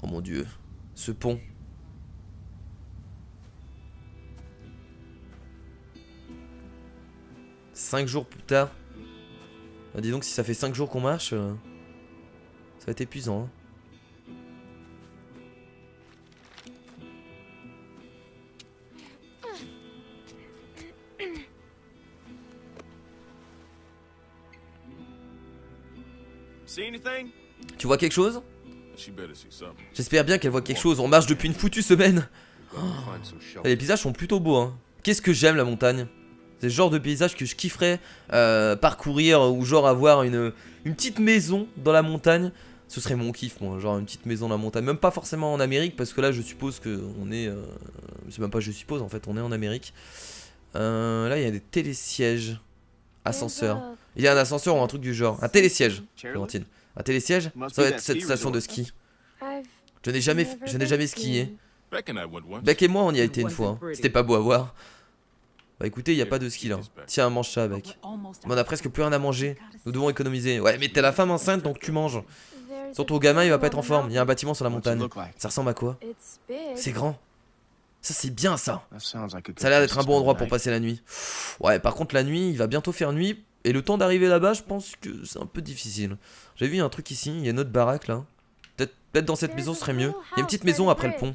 S1: Oh mon dieu. Ce pont. Cinq jours plus tard. Ah, dis donc si ça fait 5 jours qu'on marche, ça va être épuisant. Hein. Tu vois quelque chose? J'espère bien qu'elle voit quelque chose. On marche depuis une foutue semaine. Oh. Les paysages sont plutôt beaux. Hein. Qu'est-ce que j'aime la montagne? C'est le genre de paysage que je kifferais parcourir ou genre avoir une petite maison dans la montagne. Ce serait mon kiff moi, genre une petite maison dans la montagne. Même pas forcément en Amérique parce que là je suppose que on est... c'est même pas je suppose en fait, on est en Amérique. Là il y a des télésièges. Ascenseur. Il y a un ascenseur ou un truc du genre. Un télésiège, Clémentine. Un télésiège? Ça va être cette station de ski. Je n'ai jamais skié. Beck et moi on y a été une fois. Hein. C'était pas beau à voir. Bah écoutez, il n'y a pas de ski là. Tiens, mange ça, Beck. Mais on a presque plus rien à manger. Nous devons économiser. Ouais, mais t'es la femme enceinte donc tu manges. Surtout au gamin, il va pas être en forme. Il y a un bâtiment sur la montagne. Ça ressemble à quoi? C'est grand. Ça c'est bien ça. Ça a l'air d'être un bon endroit pour passer la nuit. Ouais, par contre la nuit, il va bientôt faire nuit. Et le temps d'arriver là-bas, je pense que c'est un peu difficile. J'ai vu un truc ici, il y a une autre baraque là. Peut-être dans cette maison ce serait mieux. Il y a une petite maison après le pont.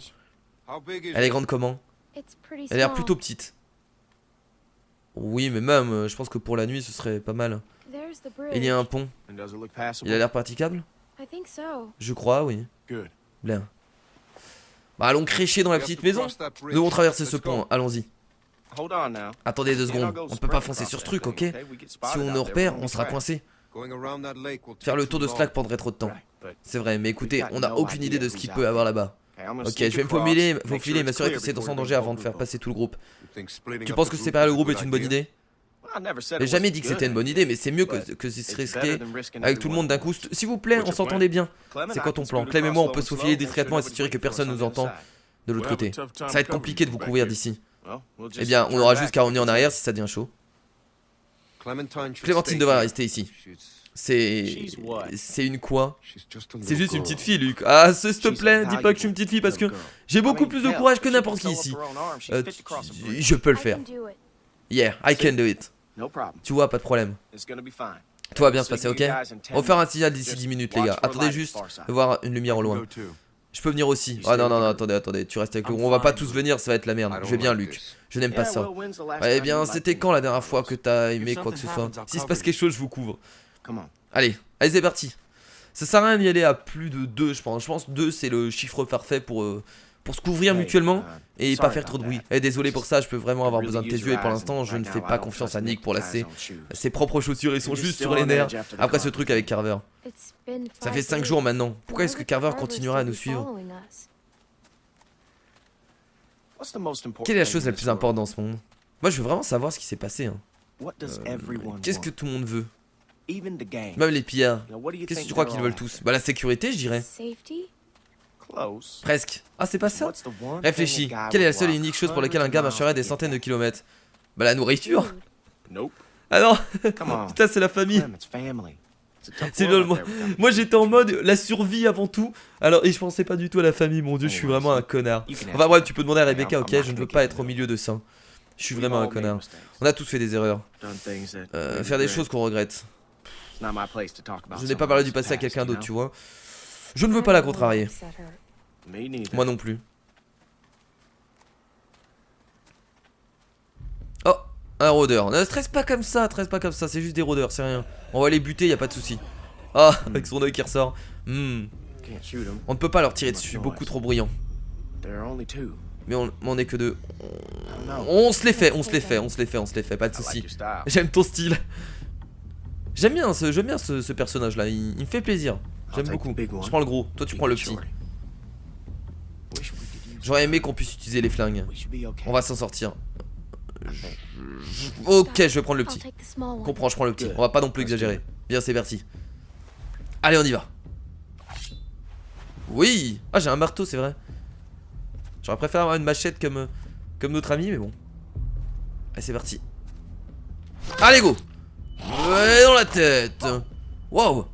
S1: Elle est grande comment? Elle a l'air plutôt petite. Oui, mais même, je pense que pour la nuit, ce serait pas mal. Et il y a un pont. Il a l'air praticable? Je crois, oui. Bien. Bah, allons crécher dans la petite maison. Nous devons traverser ce pont, allons-y. Attendez 2 secondes, on ne peut pas foncer sur ce truc, ok? Si on nous repère, on sera coincé. Faire le tour de ce lac prendrait trop de temps. C'est vrai, mais écoutez, on n'a aucune idée de ce qu'il peut avoir là-bas. Ok, je vais me faufiler et m'assurer que c'est sans danger avant de faire passer tout le groupe. Tu penses que séparer le groupe est une bonne idée? J'ai jamais dit que c'était une bonne idée, mais c'est mieux que se risquer avec tout le monde d'un coup. S'il vous plaît, on s'entendait bien. C'est quoi ton plan? Clem et moi, on peut se faufiler discrètement et s'assurer que personne nous entend de l'autre côté. Ça va être compliqué de vous couvrir d'ici. Eh bien, on aura juste qu'à revenir en arrière si ça devient chaud. Clémentine devrait rester ici. C'est une quoi? C'est juste une petite fille, Luc. Ah, s'il te plaît, dis pas que je suis une petite fille parce que j'ai beaucoup plus de courage que n'importe qui ici. Je peux le faire. Yeah, I can do it. Tu vois, pas de problème. Tout va bien se passer, ok? On va faire un signal d'ici 10 minutes, les gars. Attendez juste de voir une lumière au loin. Je peux venir aussi. Ah non, non, non, attendez, tu restes avec nous. On va pas tous venir, ça va être la merde. Je vais bien, Luc. Je n'aime pas ça. Eh bien, c'était quand la dernière fois que t'as aimé quoi que ce soit? S'il se passe quelque chose, je vous couvre. Allez, c'est parti. Ça sert à rien d'y aller à plus de 2, je pense. Je pense 2, c'est le chiffre parfait pour se couvrir mutuellement et pas faire trop de bruit. Désolé pour ça, je peux vraiment avoir besoin de tes yeux et pour l'instant, je ne fais pas confiance à Nick pour lasser ses propres chaussures. Ils sont juste sur les nerfs après ce truc avec Carver. Ça fait 5 jours maintenant. Pourquoi est-ce que Carver continuera à nous suivre? Quelle est la chose la plus importante dans ce monde? Moi, je veux vraiment savoir ce qui s'est passé. Hein. Qu'est-ce que tout le monde veut? Même les pillards. Qu'est-ce que tu crois qu'ils veulent tous? Bah la sécurité, je dirais. Presque. Ah, c'est pas ça? Réfléchis. Quelle est la seule et unique chose pour laquelle un gars marcherait des centaines de kilomètres? Bah la nourriture. Ah non. Putain, c'est la famille. C'est lol, moi j'étais en mode la survie avant tout. Alors, et je pensais pas du tout à la famille, mon dieu, je suis vraiment un connard. Enfin bref, tu peux demander à Rebecca, ok, je ne veux pas être au milieu de ça. Je suis vraiment un connard. On a tous fait des erreurs. Faire des choses qu'on regrette. Je n'ai pas parlé du passé à quelqu'un d'autre, tu vois. Je ne veux pas la contrarier. Moi non plus. Oh, un rôdeur. Ne stresse pas comme ça, c'est juste des rôdeurs, c'est rien. On va les buter, y a pas de souci. Ah, avec son œil qui ressort. On ne peut pas leur tirer dessus, beaucoup trop bruyant. Mais on est que deux. On se les fait, pas de souci. J'aime ton style. J'aime bien ce personnage là, il me fait plaisir. J'aime beaucoup. Je prends le gros, toi tu prends le petit. J'aurais aimé qu'on puisse utiliser les flingues. On va s'en sortir. Ok, je vais prendre le petit. Comprends, je prends le petit. On va pas non plus exagérer. Bien, c'est parti. Allez, on y va. Oui. Ah, j'ai un marteau, c'est vrai. J'aurais préféré avoir une machette comme notre ami, mais bon. Allez, c'est parti. Allez, go. Ouais, dans la tête. Wow.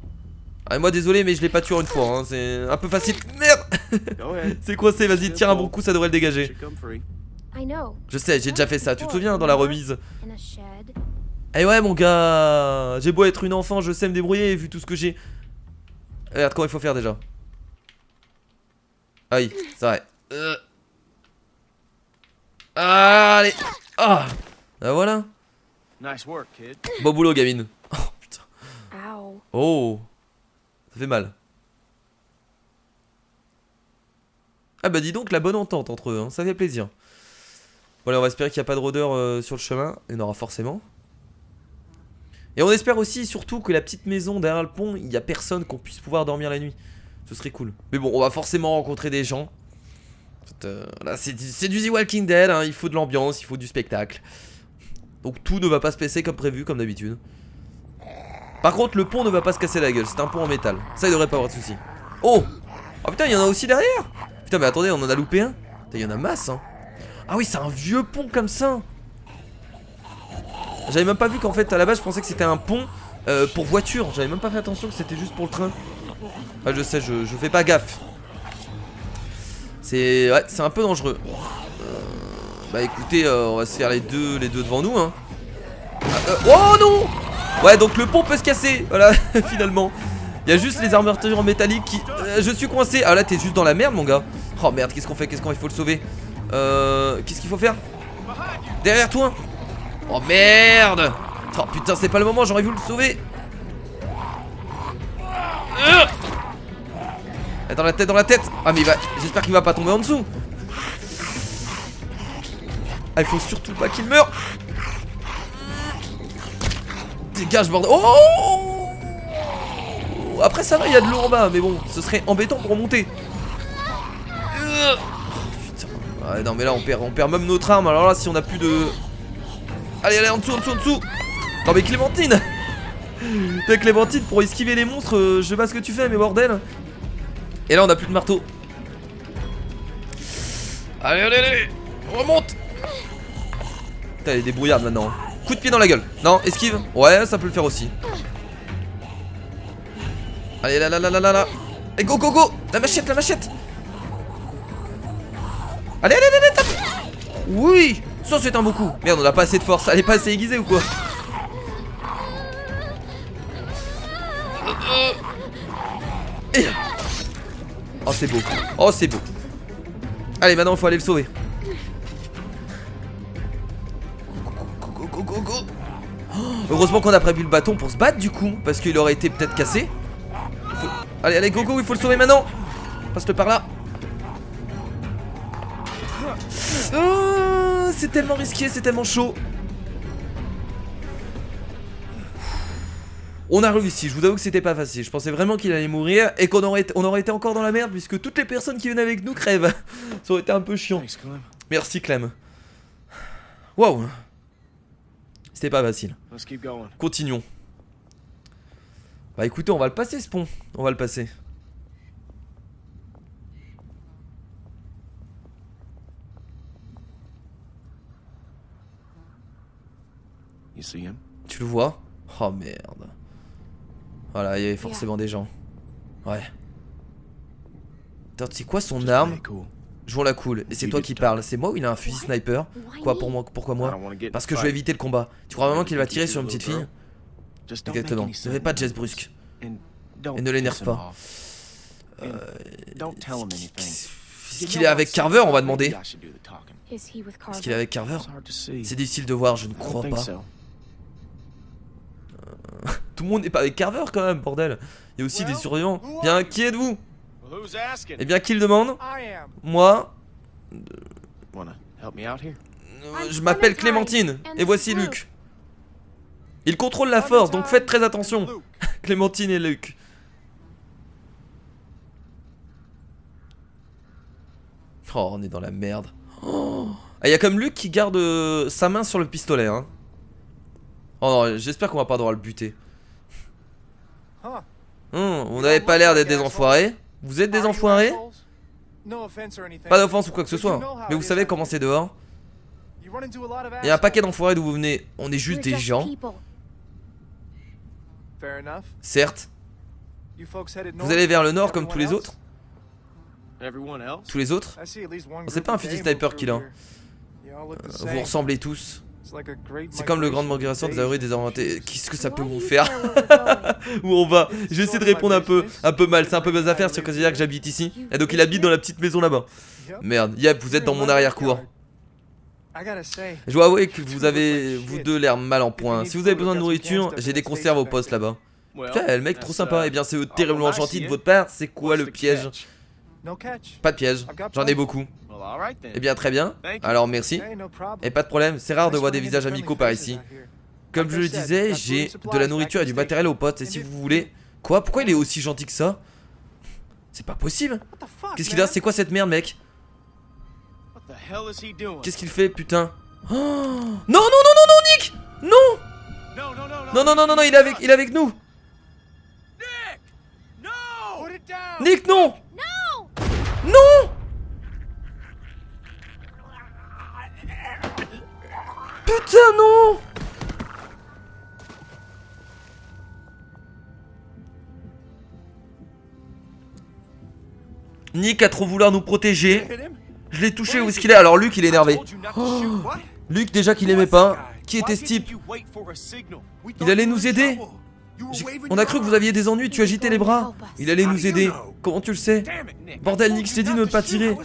S1: Ah, moi désolé, mais je l'ai pas tué en une fois, hein. C'est un peu facile. Merde. C'est coincé, vas-y, tire un bon coup, ça devrait le dégager. Je sais, j'ai déjà fait ça, tu te souviens dans la remise. Eh ouais mon gars, j'ai beau être une enfant, je sais me débrouiller vu tout ce que j'ai. Regarde comment il faut faire déjà. Ah oui, c'est vrai. Allez. Ah, ah voilà. Bon boulot gamine. Oh putain. Oh, ça fait mal. Ah bah dis donc la bonne entente entre eux, hein. Ça fait plaisir. Bon allez, on va espérer qu'il n'y a pas de rôdeurs sur le chemin. Il y en aura forcément. Et on espère aussi surtout que la petite maison derrière le pont, il n'y a personne qu'on puisse pouvoir dormir la nuit. Ce serait cool. Mais bon, on va forcément rencontrer des gens. Là, c'est du The Walking Dead, hein. Il faut de l'ambiance, il faut du spectacle. Donc tout ne va pas se passer comme prévu, comme d'habitude. Par contre, le pont ne va pas se casser la gueule. C'est un pont en métal. Ça, il devrait pas avoir de soucis. Oh. Oh putain, il y en a aussi derrière. Putain, mais attendez, on en a loupé un. Putain, il y en a masse, hein. Ah oui, c'est un vieux pont comme ça. J'avais même pas vu qu'en fait, à la base, je pensais que c'était un pont pour voiture. J'avais même pas fait attention que c'était juste pour le train. Ah, je sais, je fais pas gaffe. C'est ouais, c'est un peu dangereux. Bah écoutez, on va se faire les deux devant nous, hein. Oh non. Ouais, donc le pont peut se casser. Voilà, finalement. Il y a juste les armatures en métallique qui... je suis coincé. Ah là, t'es juste dans la merde, mon gars. Oh merde, qu'est-ce qu'on fait? Il faut le sauver. Qu'est-ce qu'il faut faire? Derrière toi. Oh merde. Oh putain, c'est pas le moment, j'aurais voulu le sauver. Dans la tête. Ah mais j'espère qu'il va pas tomber en dessous. Ah, il faut surtout pas qu'il meure. Dégage, bordel. Oh. Après ça va, il y a de l'eau en bas. Mais bon, ce serait embêtant pour remonter. Oh, putain. Ah, non mais là on perd même notre arme. Alors là, si on a plus de... Allez, en dessous. Non mais Clémentine. T'as Clémentine pour esquiver les monstres, je sais pas ce que tu fais mais bordel. Et là on a plus de marteau. Allez, on remonte. Putain, elle est débrouillarde maintenant. Coup de pied dans la gueule. Non, esquive. Ouais, ça peut le faire aussi. Allez, là. Et go. La machette. Allez, tape. Oui. Ça c'est un beau coup. Merde, on a pas assez de force. Elle est pas assez aiguisée ou quoi? Oh c'est beau. Allez, maintenant il faut aller le sauver. Go. Heureusement qu'on a prévu le bâton pour se battre du coup, parce qu'il aurait été peut-être cassé. Allez, go, il faut le sauver maintenant. Passe-le par là. Oh, c'est tellement risqué, c'est tellement chaud. On a réussi, je vous avoue que c'était pas facile. Je pensais vraiment qu'il allait mourir et qu'on aurait été encore dans la merde puisque toutes les personnes qui venaient avec nous crèvent. Ça aurait été un peu chiant. Merci Clem. Wow. C'était pas facile. Continuons. Bah écoutez, on va le passer ce pont. On va le passer. Tu le vois? Oh merde. Voilà, il y avait forcément des gens. Ouais. Attends, c'est quoi son arme? Jouons-la cool. Et c'est toi qui parles. C'est moi ou il a un fusil sniper? Quoi pour moi? Pourquoi moi? Parce que je veux éviter le combat. Tu crois vraiment qu'il va tirer sur une petite fille? Exactement. Ne fais pas de geste brusque. Et ne l'énerve pas. Est-ce qu'il est avec Carver? On va demander. Est-ce qu'il est avec Carver? C'est difficile de voir, je ne crois pas. Tout le monde n'est pas avec Carver quand même, bordel. Il y a aussi des surveillants. Bien, qui êtes-vous? Eh bien, qui le demande? Moi. Je m'appelle Clémentine. Et voici Luke. Il contrôle la force, donc faites très attention. Clémentine et Luke. Oh, on est dans la merde. Oh. Ah, il y a comme Luke qui garde sa main sur le pistolet, hein. Oh non, j'espère qu'on va pas devoir le buter. Vous n'avez pas l'air d'être des enfoirés. Vous êtes des enfoirés? Pas d'offense ou quoi que ce soit. Mais vous savez comment c'est dehors. Il y a un paquet d'enfoirés d'où vous venez. On est juste des gens. Certes. Vous allez vers le nord comme tous les autres? Tous les autres? C'est pas un fusil sniper qu'il a. Vous ressemblez tous. C'est comme le grand migration des abris désorientés. Qu'est-ce que ça peut vous faire? Où on va? J'essaie de répondre un peu mal. C'est un peu mes affaires si on considère que j'habite ici. Et donc il habite dans la petite maison là-bas. Merde, yep, vous êtes dans mon arrière-cour. Je dois avouer que vous avez, vous deux, l'air mal en point. Si vous avez besoin de nourriture, j'ai des conserves au poste là-bas. Putain, le mec trop sympa. Eh bien, c'est terriblement gentil de votre part. C'est quoi le piège? Pas de piège, j'en ai beaucoup. Eh bien, très bien. Alors, merci. Et pas de problème, c'est rare de voir des visages amicaux par ici. Comme je le disais, j'ai de la nourriture et du matériel aux potes. Et si vous voulez... Quoi? Pourquoi il est aussi gentil que ça? C'est pas possible. Qu'est-ce qu'il a? C'est quoi cette merde, mec? Qu'est-ce qu'il fait, putain? Oh non, non, non, non, non, Nick! Non! Non, non, non, non, non, il est avec nous! Nick, non! Non! Putain, non! Nick a trop vouloir nous protéger. Je l'ai touché, où est-ce qu'il est? Alors Luke il est énervé. Oh. Luke déjà qu'il aimait pas. Qui était ce type? Il allait nous aider. On a cru que vous aviez des ennuis, tu agitais les bras. Il allait nous aider. Comment tu le sais? Bordel Nick, je t'ai dit de ne pas tirer.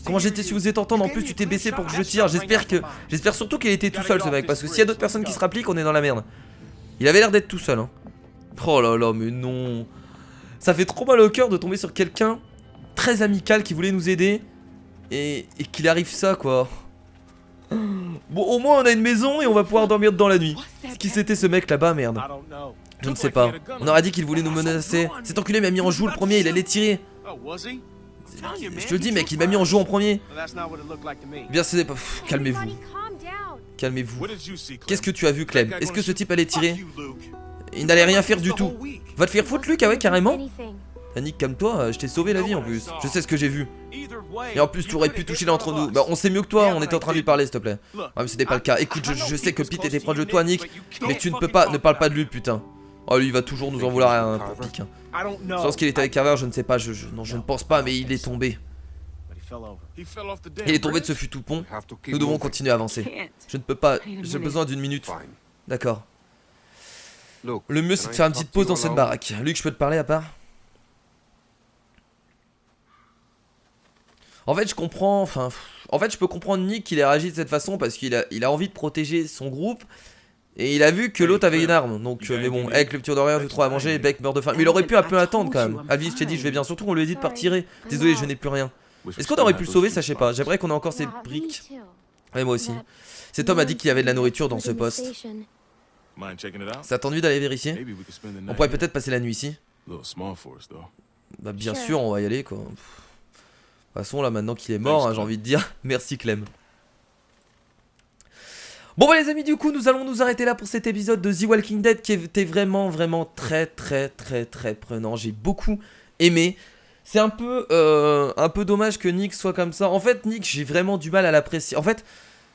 S1: Comment j'étais supposé t'entendre? En plus tu t'es baissé pour que je tire. J'espère surtout qu'il était tout seul ce mec. Parce que s'il y a d'autres personnes qui se rappliquent, on est dans la merde. Il avait l'air d'être tout seul, hein. Oh là là, mais non. Ça fait trop mal au cœur de tomber sur quelqu'un très amical qui voulait nous aider. Et qu'il arrive ça, quoi. Bon, au moins on a une maison et on va pouvoir dormir dedans la nuit. Qui c'était ce mec là-bas, merde? Je ne sais pas. On aurait dit qu'il voulait nous menacer. Cet enculé m'a mis en joue le premier, il allait tirer. Je te le dis, mec, il m'a mis en joue en premier. Bien, c'est pas... Calmez-vous. Calmez-vous. Qu'est-ce que tu as vu, Clem? Est-ce que ce type allait tirer? Il n'allait rien faire du tout. Va te faire foutre, Luke, ah ouais, carrément. Nick, calme-toi, je t'ai sauvé la vie en plus. Je sais ce que j'ai vu. Et en plus, tu aurais pu toucher là entre nous. Bah, on sait mieux que toi, on était en train de lui parler, s'il te plaît. Ouais, mais c'était pas le cas. Écoute, je sais que Pete était proche de toi, Nick. Mais tu ne peux pas, ne parle pas de lui, putain. Oh, lui, il va toujours nous en vouloir un pour pique. Je pense qu'il était avec Carver, je ne sais pas. Non, je ne pense pas, mais il est tombé. Il est tombé de ce fut tout pont. Nous devons continuer à avancer. Je ne peux pas, j'ai besoin d'une minute. D'accord. Le mieux, c'est de faire une petite pause dans cette baraque. Luke, je peux te parler à part? En fait, je comprends, en fait, je peux comprendre Nick qu'il ait réagi de cette façon parce qu'il a envie de protéger son groupe et il a vu que l'autre avait une arme. Donc, mais bon, avec le petit d'horaire, j'ai trop à manger, Beck meurt de faim. Mais il aurait pu un peu attendre quand même. Alvis, je t'ai dit, je vais bien. Surtout, on lui a dit de partir. Désolé, je n'ai plus rien. Est-ce qu'on aurait pu le sauver? Ça, je sais pas. J'aimerais qu'on ait encore ces briques. Ouais, moi aussi. Cet homme a dit qu'il y avait de la nourriture dans ce poste. Ça t'ennuie d'aller vérifier? On pourrait peut-être passer la nuit ici. Bah, bien sûr, on va y aller quoi. De toute façon là maintenant qu'il est mort, hein, j'ai envie de dire merci Clem. Bon bah les amis, du coup nous allons nous arrêter là pour cet épisode de The Walking Dead qui était vraiment très prenant. J'ai beaucoup aimé. C'est un peu dommage que Nick soit comme ça. En fait Nick, j'ai vraiment du mal à l'apprécier. En fait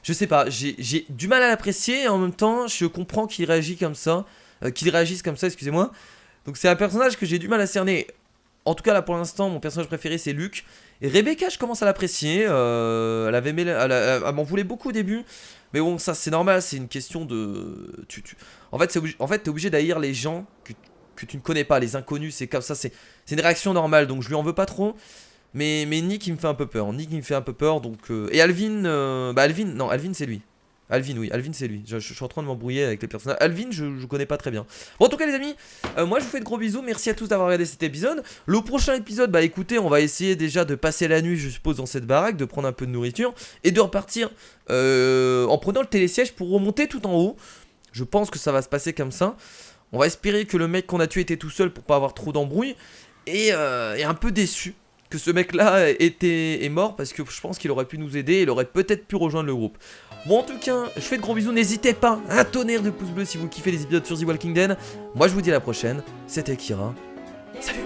S1: je sais pas, j'ai du mal à l'apprécier et en même temps je comprends qu'il réagisse comme ça, excusez-moi. Donc c'est un personnage que j'ai du mal à cerner. En tout cas là pour l'instant mon personnage préféré c'est Luke. Et Rebecca je commence à l'apprécier, elle m'en voulait beaucoup au début. Mais bon ça c'est normal, c'est une question de... En fait t'es obligé d'haïr les gens que tu ne connais pas, les inconnus, c'est comme ça, c'est une réaction normale. Donc je lui en veux pas trop. Mais Nick il me fait un peu peur, donc... Et Alvin, non Alvin c'est lui. Alvin, oui, Alvin c'est lui. Je suis en train de m'embrouiller avec les personnages. Alvin, je connais pas très bien. Bon, en tout cas, les amis, moi je vous fais de gros bisous. Merci à tous d'avoir regardé cet épisode. Le prochain épisode, bah écoutez, on va essayer déjà de passer la nuit, je suppose, dans cette baraque, de prendre un peu de nourriture et de repartir en prenant le télésiège pour remonter tout en haut. Je pense que ça va se passer comme ça. On va espérer que le mec qu'on a tué était tout seul pour pas avoir trop d'embrouille. Et un peu déçu que ce mec là est mort parce que je pense qu'il aurait pu nous aider. Il aurait peut-être pu rejoindre le groupe. Bon en tout cas, je fais de gros bisous, n'hésitez pas, un tonnerre de pouces bleus si vous kiffez les épisodes sur The Walking Dead. Moi je vous dis à la prochaine, c'était Kira, salut.